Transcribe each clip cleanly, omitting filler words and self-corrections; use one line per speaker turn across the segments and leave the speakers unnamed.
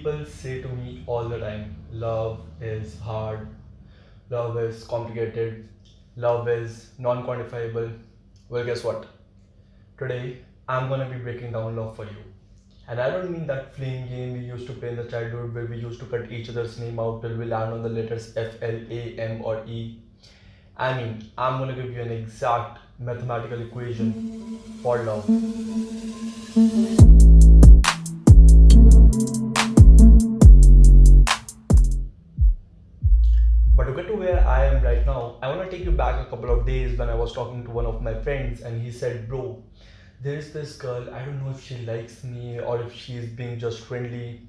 People say to me all the time, love is hard, love is complicated, love is non quantifiable. Well, guess what? Today, I'm gonna be breaking down love for you. And I don't mean that flame game we used to play in the childhood where we used to cut each other's name out till we land on the letters F, L, A, M, or E. I mean, I'm gonna give you an exact mathematical equation for love. But to get to where I am right now, I want to take you back a couple of days when I was talking to one of my friends and he said, bro, there is this girl, I don't know if she likes me or if she is being just friendly.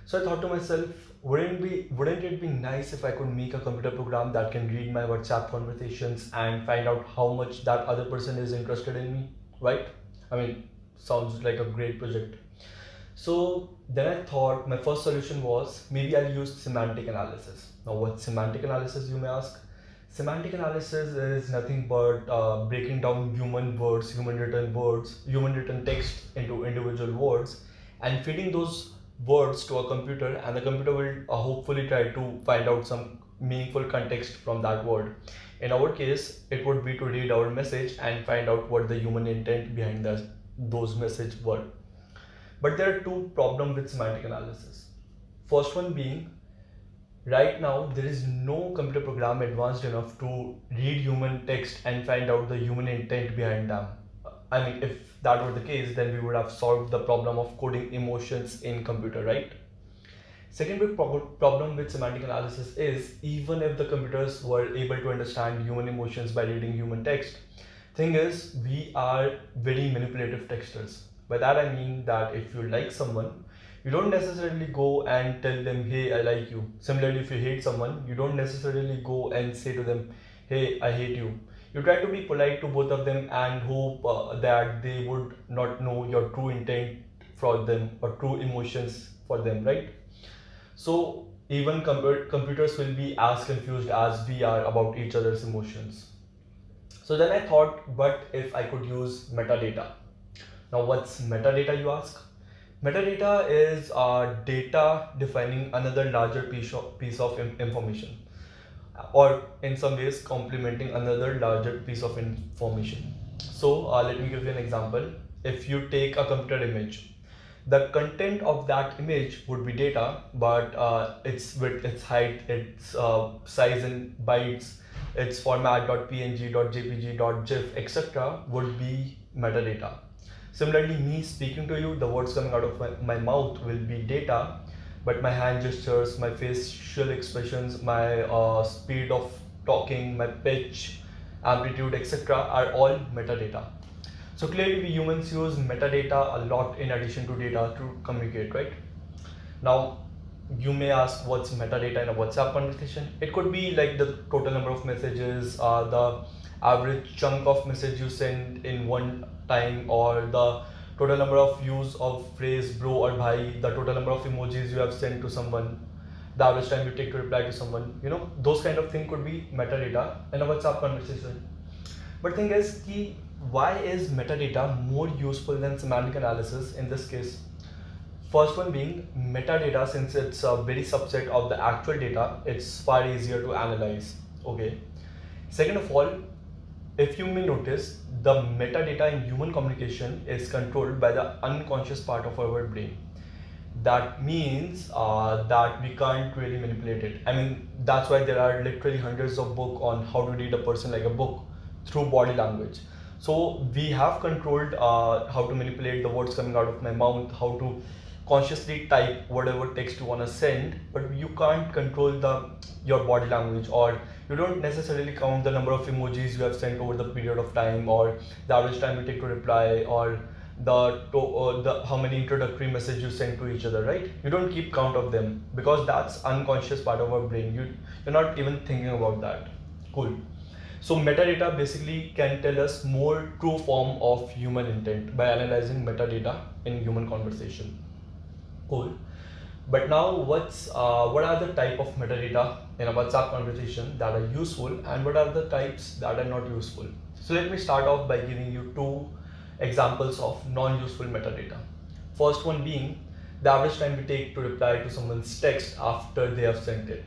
So I thought to myself, wouldn't it be nice if I could make a computer program that can read my WhatsApp conversations and find out how much that other person is interested in me, right? I mean, sounds like a great project. So then I thought my first solution was maybe I'll use semantic analysis. Now, what's semantic analysis, you may ask? Semantic analysis is nothing but breaking down human written text into individual words and feeding those words to a computer, and the computer will hopefully try to find out some meaningful context from that word. In our case, it would be to read our message and find out what the human intent behind those message were. But there are two problems with semantic analysis. First one being, right now there is no computer program advanced enough to read human text and find out the human intent behind them. I mean, if that were the case, then we would have solved the problem of coding emotions in computer, right? Second big problem with semantic analysis is even if the computers were able to understand human emotions by reading human text, thing is we are very manipulative texters. By that I mean that if you like someone, you don't necessarily go and tell them, hey, I like you. Similarly, if you hate someone, you don't necessarily go and say to them, hey, I hate you. You try to be polite to both of them and hope that they would not know your true intent for them or true emotions for them, right? So even computers will be as confused as we are about each other's emotions. So then I thought, what if I could use metadata? Now, what's metadata, you ask? Metadata is data defining another larger piece of information, or in some ways complementing another larger piece of information. So let me give you an example. If you take a computer image, the content of that image would be data, but its width, its height, its size in bytes, its format .png, .jpg, .gif, etc. would be metadata. Similarly, me speaking to you, the words coming out of my mouth will be data, but my hand gestures, my facial expressions, my speed of talking, my pitch, amplitude, etc. are all metadata. So clearly we humans use metadata a lot in addition to data to communicate, right? Now, you may ask what's metadata in a WhatsApp conversation. It could be like the total number of messages, the average chunk of message you send in one time, or the total number of use of phrase bro or bhai, the total number of emojis you have sent to someone, the average time you take to reply to someone. Those kind of thing could be metadata in a WhatsApp conversation. But thing is, why is metadata more useful than semantic analysis in this case? First one being metadata, since it's a very subset of the actual data, it's far easier to analyze. Okay. Second of all, if you may notice, the metadata in human communication is controlled by the unconscious part of our brain. That means that we can't really manipulate it. I mean, that's why there are literally hundreds of books on how to read a person like a book through body language. So we have controlled how to manipulate the words coming out of my mouth, how to consciously type whatever text you want to send, but you can't control your body language, or you don't necessarily count the number of emojis you have sent over the period of time, or the average time you take to reply, or the how many introductory messages you send to each other, right? You don't keep count of them because that's unconscious part of our brain. You're not even thinking about that. Cool. So metadata basically can tell us more true form of human intent by analyzing metadata in human conversation. Cool. But now what are the type of metadata in a WhatsApp conversation that are useful, and what are the types that are not useful? So let me start off by giving you two examples of non-useful metadata. First one being the average time we take to reply to someone's text after they have sent it.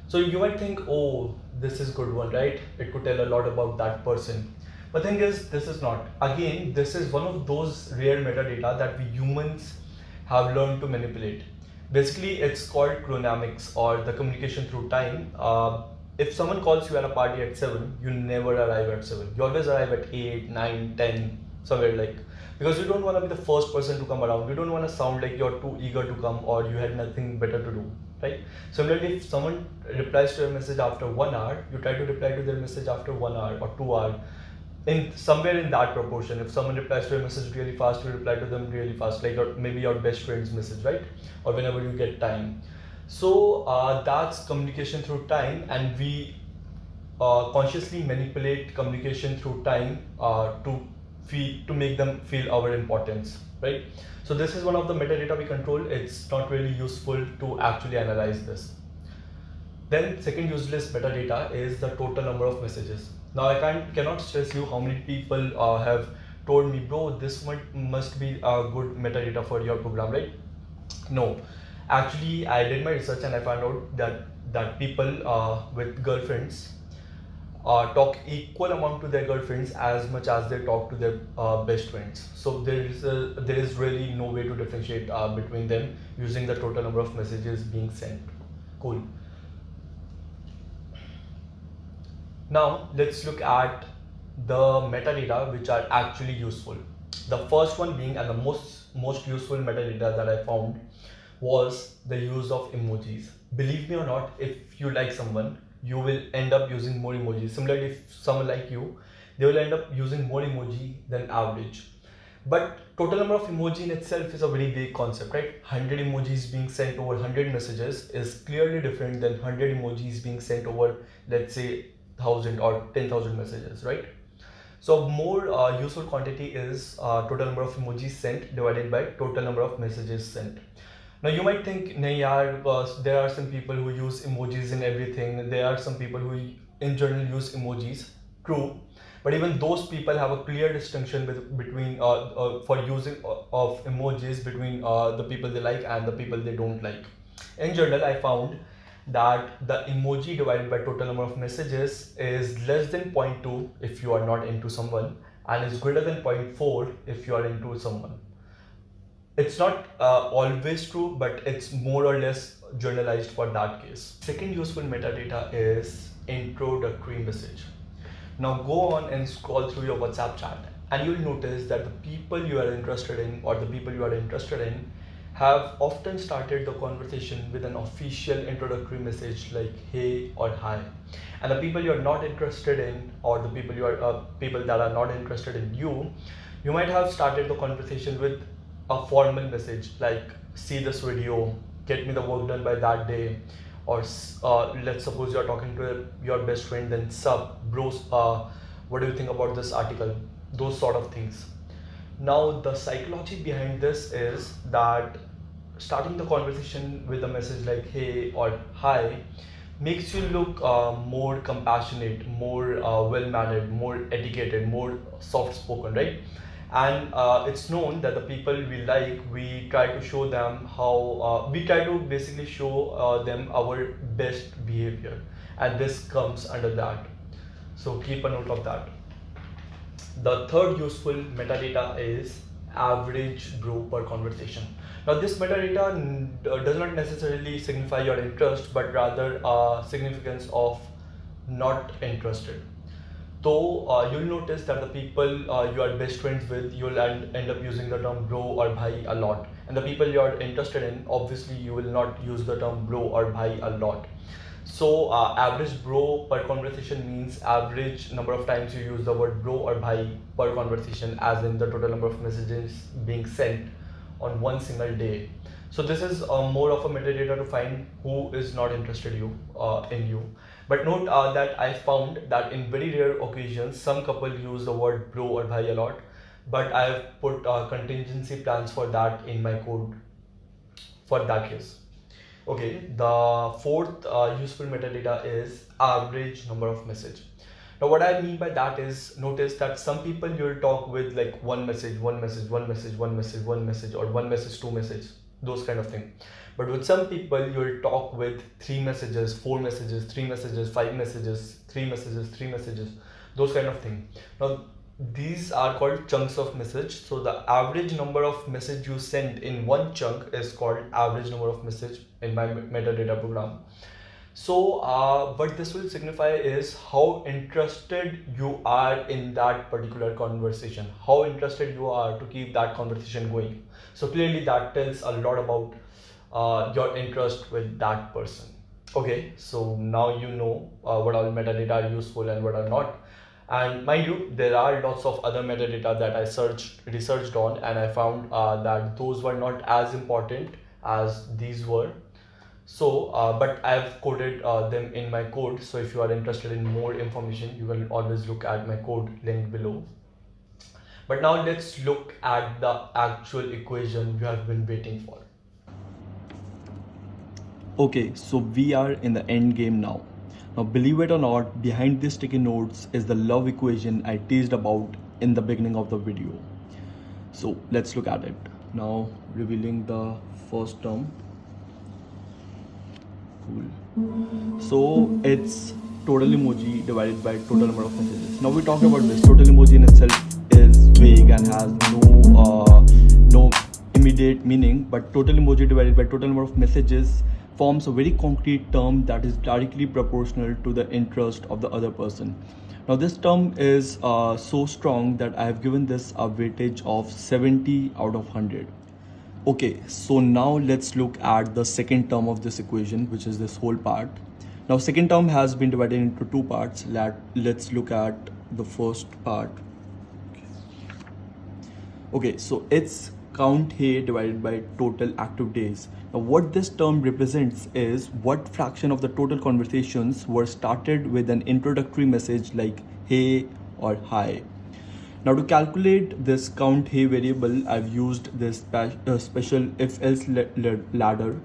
So you might think, oh, this is good one, right? It could tell a lot about that person. But thing is, this is not. Again, this is one of those rare metadata that we humans have learned to manipulate. Basically, it's called chronamics, or the communication through time. If someone calls you at a party at 7, you never arrive at 7. You always arrive at 8, 9, 10, somewhere like, because you don't want to be the first person to come around. You don't want to sound like you're too eager to come or you had nothing better to do, right? Similarly, if someone replies to your message after 1 hour, you try to reply to their message after 1 hour or 2 hour, in somewhere in that proportion. If someone replies to your message really fast, you reply to them really fast, like maybe your best friend's message, right? Or whenever you get time. So that's communication through time, and we consciously manipulate communication through time to make them feel our importance, right? So this is one of the metadata we control. It's not really useful to actually analyze this. Then second useless metadata is the total number of messages. Now I cannot stress you how many people have told me, bro, this one must be a good metadata for your program, right? No, actually I did my research and I found out that people with girlfriends talk equal amount to their girlfriends as much as they talk to their best friends. So there is really no way to differentiate between them using the total number of messages being sent. Cool. Now let's look at the metadata which are actually useful. The first one being, and the most useful metadata that I found, was the use of emojis. Believe me or not, if you like someone, you will end up using more emojis. Similarly, if someone like you, they will end up using more emoji than average. But total number of emoji in itself is a very big concept, right? 100 emojis being sent over 100 messages is clearly different than 100 emojis being sent over, let's say, 1000 or 10,000 messages, right? So more useful quantity is total number of emojis sent divided by total number of messages sent. Now you might think, nahi yaar, because there are some people who use emojis in everything. There are some people who in general use emojis. True, but even those people have a clear distinction between for using of emojis between the people they like and the people they don't like. In general, I found that the emoji divided by total number of messages is less than 0.2 if you are not into someone, and is greater than 0.4 if you are into someone. It's not always true, but it's more or less generalized for that case. Second useful metadata is introductory message. Now go on and scroll through your WhatsApp chat, and you'll notice that the people you are interested in, or the people you are interested in, have often started the conversation with an official introductory message like hey or hi. And the people you are not interested in, or the people people that are not interested in you, you might have started the conversation with a formal message like see this video, get me the work done by that day, or let's suppose you're talking to your best friend, then sub bros, what do you think about this article, those sort of things. Now the psychology behind this is that starting the conversation with a message like hey or hi makes you look more compassionate, more well-mannered, more educated, more soft-spoken, right? And it's known that the people we like, we try to show them how, we try to basically show them our best behavior, and this comes under that. So keep a note of that. The third useful metadata is average bro per conversation. Now this metadata does not necessarily signify your interest, but rather significance of not interested. So you'll notice that the people you are best friends with, you'll end up using the term bro or bhai a lot, and the people you are interested in, obviously you will not use the term bro or bhai a lot. So average bro per conversation means average number of times you use the word bro or bhai per conversation, as in the total number of messages being sent on one single day. So this is more of a metadata to find who is not interested in you. But note that I found that in very rare occasions, some couple use the word bro or bhai a lot, but I have put contingency plans for that in my code for that case. Okay, the fourth useful metadata is average number of message. Now what I mean by that is, notice that some people you'll talk with like one message, one message, one message, one message, one message, or one message, two message, those kind of thing. But with some people, you'll talk with 3 messages, 4 messages, 3 messages, 5 messages, 3 messages, 3 messages, those kind of thing. Now, these are called chunks of message. So the average number of message you send in one chunk is called average number of message in my metadata program. So what this will signify is how interested you are in that particular conversation, how interested you are to keep that conversation going. So clearly that tells a lot about your interest with that person. Okay, so now you know what all metadata are useful and what are not. And mind you, there are lots of other metadata that I researched on, and I found that those were not as important as these were. So, but I've coded them in my code. So if you are interested in more information, you can always look at my code linked below. But now let's look at the actual equation you have been waiting for.
Okay, so we are in the end game now. Now, believe it or not, behind these sticky notes is the love equation I teased about in the beginning of the video. So let's look at it. Now, revealing the first term. Cool. So it's total emoji divided by total number of messages. Now we talked about this. Total emoji in itself is vague and has no immediate meaning, but total emoji divided by total number of messages forms a very concrete term that is directly proportional to the interest of the other person. Now this term is so strong that I have given this a weightage of 70 out of 100. Okay, so now let's look at the second term of this equation, which is this whole part. Now second term has been divided into two parts. Let's look at the first part. Okay, so it's count hey divided by total active days. Now what this term represents is what fraction of the total conversations were started with an introductory message like hey or hi. Now to calculate this count hey variable, I've used this special if-else ladder.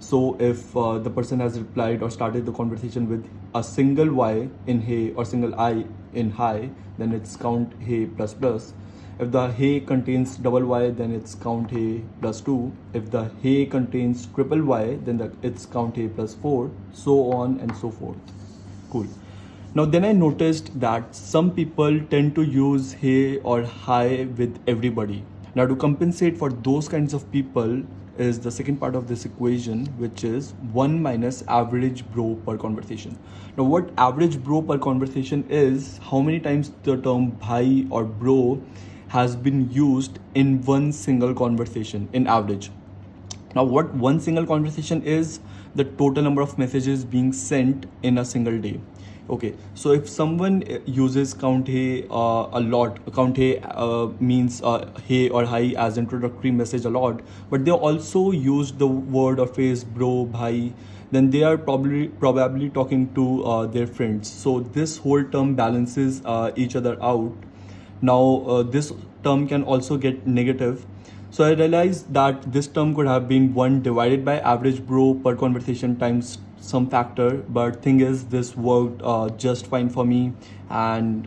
So if the person has replied or started the conversation with a single y in hey or single I in hi, then it's count hey plus plus. If the hey contains double y, then it's count hey plus 2. If the hey contains triple y, then it's count hey plus 4, so on and so forth. Cool. Now then I noticed that some people tend to use hey or hi with everybody. Now to compensate for those kinds of people is the second part of this equation, which is 1 minus average bro per conversation. Now what average bro per conversation is how many times the term bhai or bro has been used in one single conversation in average. Now what one single conversation is the total number of messages being sent in a single day. Okay, so if someone uses count hey a lot, count hey means hey or hi as introductory message a lot, but they also use the word or phrase bro, bhai, then they are probably talking to their friends. So this whole term balances each other out. Now this term can also get negative. So I realized that this term could have been 1 divided by average bro per conversation times some factor, but thing is this worked just fine for me, and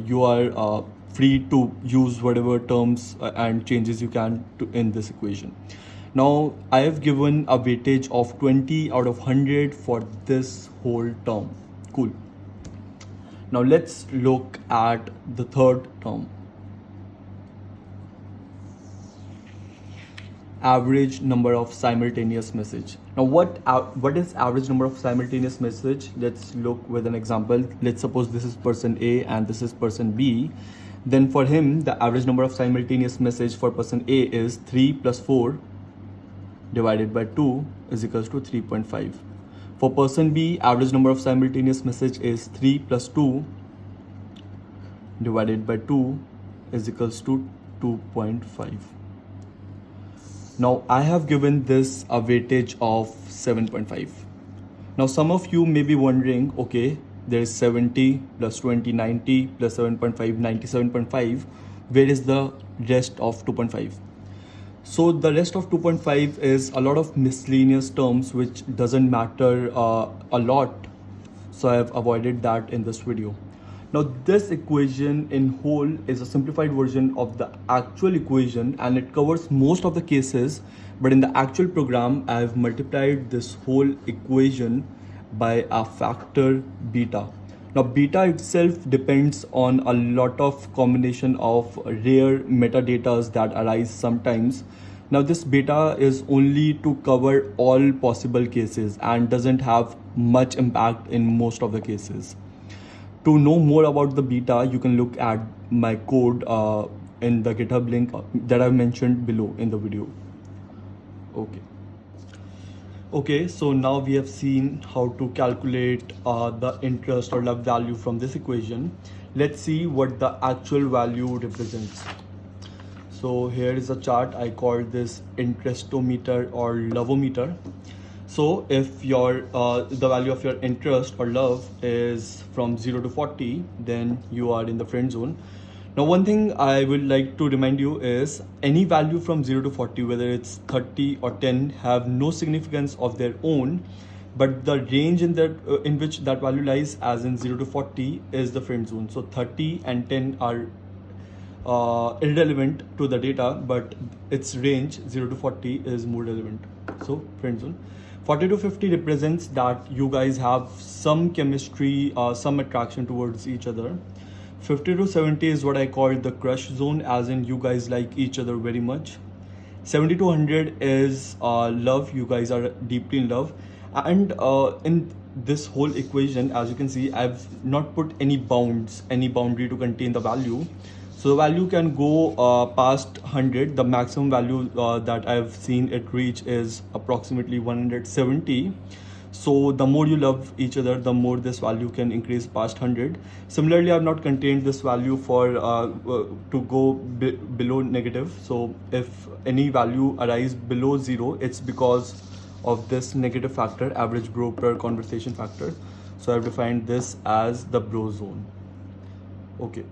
you are free to use whatever terms and changes you can in this equation. Now I have given a weightage of 20 out of 100 for this whole term. Cool. Now let's look at the third term. Average number of simultaneous message. Now what is average number of simultaneous message? Let's look with an example. Let's suppose this is person A and this is person B. Then for him, the average number of simultaneous message for person A is 3 plus 4 divided by 2 is equals to 3.5. For person B, average number of simultaneous message is 3 plus 2 divided by 2 is equals to 2.5. Now I have given this a weightage of 7.5. Now some of you may be wondering, okay, there is 70 plus 20, 90 plus 7.5, 97.5. Where is the rest of 2.5? So the rest of 2.5 is a lot of miscellaneous terms which doesn't matter a lot. So I have avoided that in this video. Now this equation in whole is a simplified version of the actual equation and it covers most of the cases, but in the actual program I've multiplied this whole equation by a factor beta. Now beta itself depends on a lot of combination of rare metadatas that arise sometimes. Now this beta is only to cover all possible cases and doesn't have much impact in most of the cases. To know more about the beta, you can look at my code in the GitHub link that I've mentioned below in the video. Okay, so now we have seen how to calculate the interest or love value from this equation. Let's see what the actual value represents. So here is a chart. I call this interestometer or lovometer. So if your the value of your interest or love is from 0 to 40, then you are in the friend zone. Now one thing I would like to remind you is any value from 0 to 40, whether it's 30 or 10, have no significance of their own, but the range in which that value lies, as in 0 to 40, is the friend zone. So 30 and 10 are irrelevant to the data, but its range 0 to 40 is more relevant. So friend zone. 40 to 50 represents that you guys have some chemistry, some attraction towards each other. 50 to 70 is what I call the crush zone, as in you guys like each other very much. 70 to 100 is love, you guys are deeply in love. And in this whole equation, as you can see, I've not put any boundary to contain the value. So the value can go past 100. The maximum value that I've seen it reach is approximately 170. So the more you love each other, the more this value can increase past 100. Similarly, I've not contained this value for to go below negative. So if any value arises below 0, it's because of this negative factor, average bro per conversation factor. So I've defined this as the bro zone. Okay.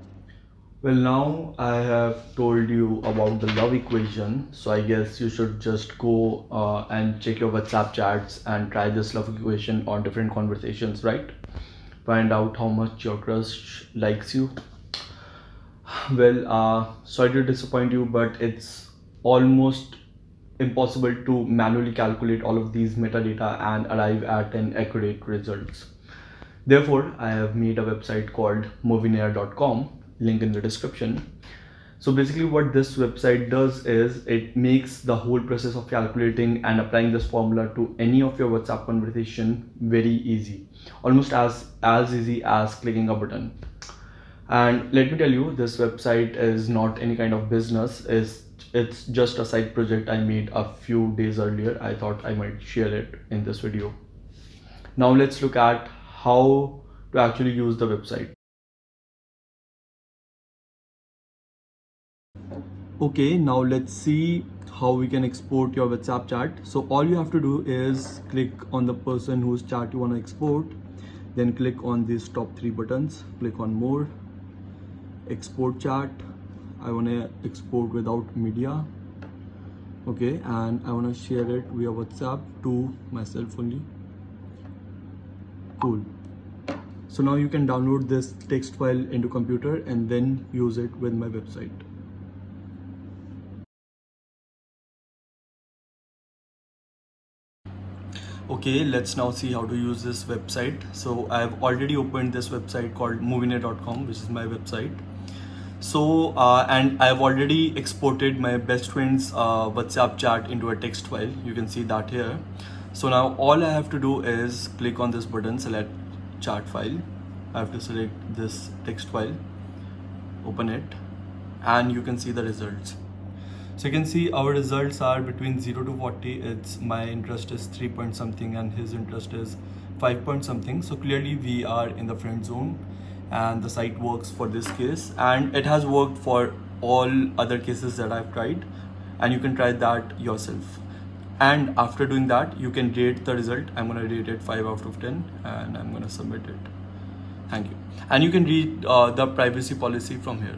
Well, now I have told you about the love equation, so I guess you should just go and check your WhatsApp chats and try this love equation on different conversations, right? Find out how much your crush likes you. Well, sorry to disappoint you, but it's almost impossible to manually calculate all of these metadata and arrive at an accurate results. Therefore, I have made a website called movinair.com, link in the description. So basically what this website does is it makes the whole process of calculating and applying this formula to any of your WhatsApp conversation very easy, almost as easy as clicking a button. And let me tell you, this website is not any kind of business. It's just a side project I made a few days earlier. I thought I might share it in this video. Now let's look at how to actually use the website. Okay, now let's see how we can export your WhatsApp chat. So all you have to do is click on the person whose chat you want to export, then click on these top 3 buttons, click on more, export chat. I want to export without media. Okay, and I want to share it via WhatsApp to myself only. Cool. So now you can download this text file into computer and then use it with my website. Okay, let's now see how to use this website. So I've already opened this website called movinair.com, which is my website. So and I've already exported my best friend's WhatsApp chat into a text file. You can see that here. So now all I have to do is click on this button, select chat file. I have to select this text file, open it, and you can see the results. So you can see our results are between 0 to 40. It's my interest is 3 point something and his interest is 5 point something. So clearly we are in the friend zone and the site works for this case, and it has worked for all other cases that I've tried, and you can try that yourself. And after doing that, you can rate the result. I'm gonna rate it 5 out of 10 and I'm gonna submit it. Thank you. And you can read the privacy policy from here.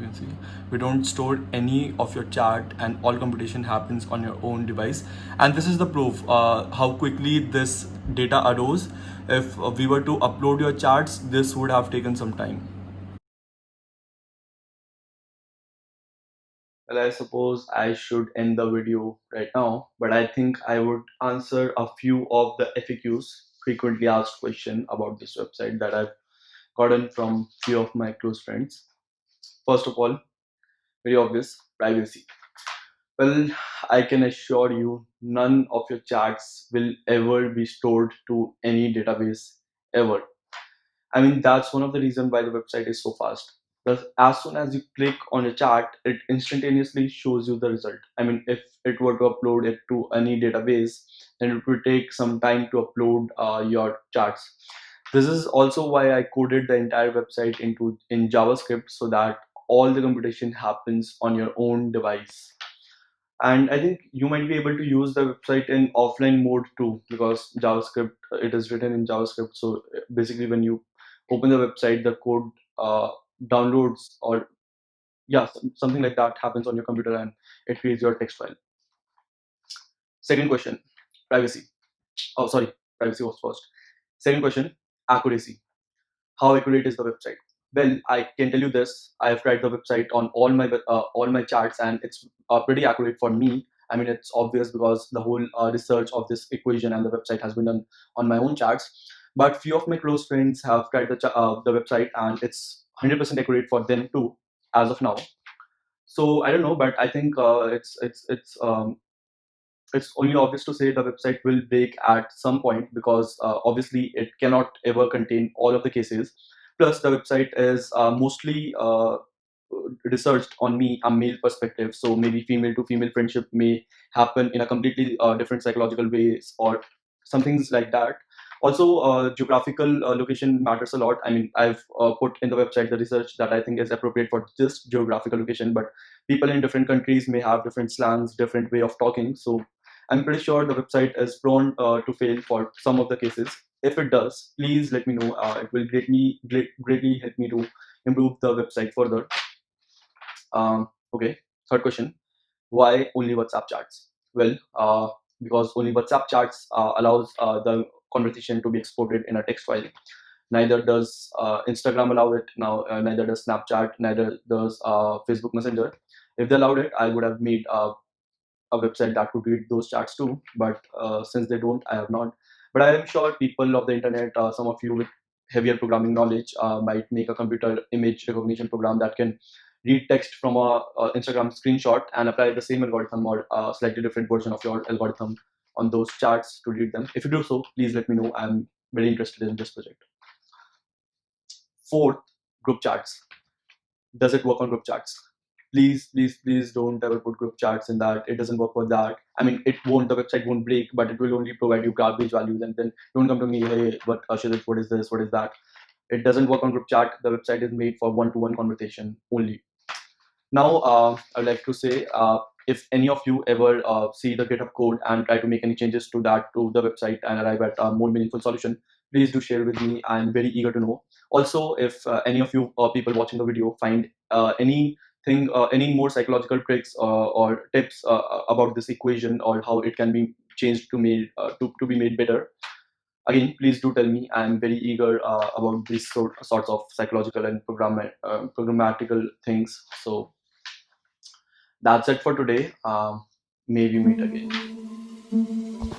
You can see we don't store any of your chat, and all computation happens on your own device. And this is the proof how quickly this data arose. If we were to upload your charts, this would have taken some time. Well, I suppose I should end the video right now, but I think I would answer a few of the FAQs, frequently asked question, about this website that I've gotten from few of my close friends. First of all, very obvious, privacy. Well, I can assure you, none of your chats will ever be stored to any database ever. I mean, that's one of the reasons why the website is so fast. Because as soon as you click on a chart, it instantaneously shows you the result. I mean, if it were to upload it to any database, then it would take some time to upload your charts. This is also why I coded the entire website in JavaScript so that all the computation happens on your own device. And I think you might be able to use the website in offline mode too, because JavaScript, it is written in JavaScript. So basically when you open the website, the code downloads, or yeah, something like that happens on your computer, and it creates your text file. Second question, privacy. Oh, sorry, privacy was first. Second question, accuracy. How accurate is the website? Well, I can tell you this. I have tried the website on all my charts, and it's pretty accurate for me. I mean, it's obvious because the whole research of this equation and the website has been done on my own charts. But few of my close friends have tried the website, and it's 100% accurate for them too, as of now. So I don't know, but I think it's only obvious to say the website will break at some point, because obviously it cannot ever contain all of the cases. Plus, the website is mostly researched on me, a male perspective. So maybe female to female friendship may happen in a completely different psychological ways, or some things like that. Also, geographical location matters a lot. I mean, I've put in the website the research that I think is appropriate for just geographical location, but people in different countries may have different slangs, different way of talking. So I'm pretty sure the website is prone to fail for some of the cases. If it does, please let me know. It will greatly help me to improve the website further. Okay, third question. Why only WhatsApp chats? Well, because only WhatsApp chats allows the conversation to be exported in a text file. Neither does Instagram allow it now. Neither does Snapchat. Neither does Facebook Messenger. If they allowed it, I would have made a website that could read those chats too. But since they don't, I have not. But I am sure people of the internet, some of you with heavier programming knowledge, might make a computer image recognition program that can read text from a Instagram screenshot and apply the same algorithm or a slightly different version of your algorithm on those charts to read them. If you do so, please let me know. I'm very interested in this project. Fourth, group chats. Does it work on group chats? Please don't ever put group chats in that. It doesn't work for that. I mean, it won't, the website won't break, but it will only provide you garbage values. And then don't come to me, hey, what Ashit, what is this, what is that? It doesn't work on group chat. The website is made for one-to-one conversation only. Now, I'd like to say, if any of you ever see the GitHub code and try to make any changes to the website, and arrive at a more meaningful solution, please do share with me. I'm very eager to know. Also, if any of you people watching the video find any more psychological tricks or tips about this equation, or how it can be changed to be made better, again, please do tell me. I'm very eager about these sorts of psychological and programmatical things. So that's it for today. May we meet again.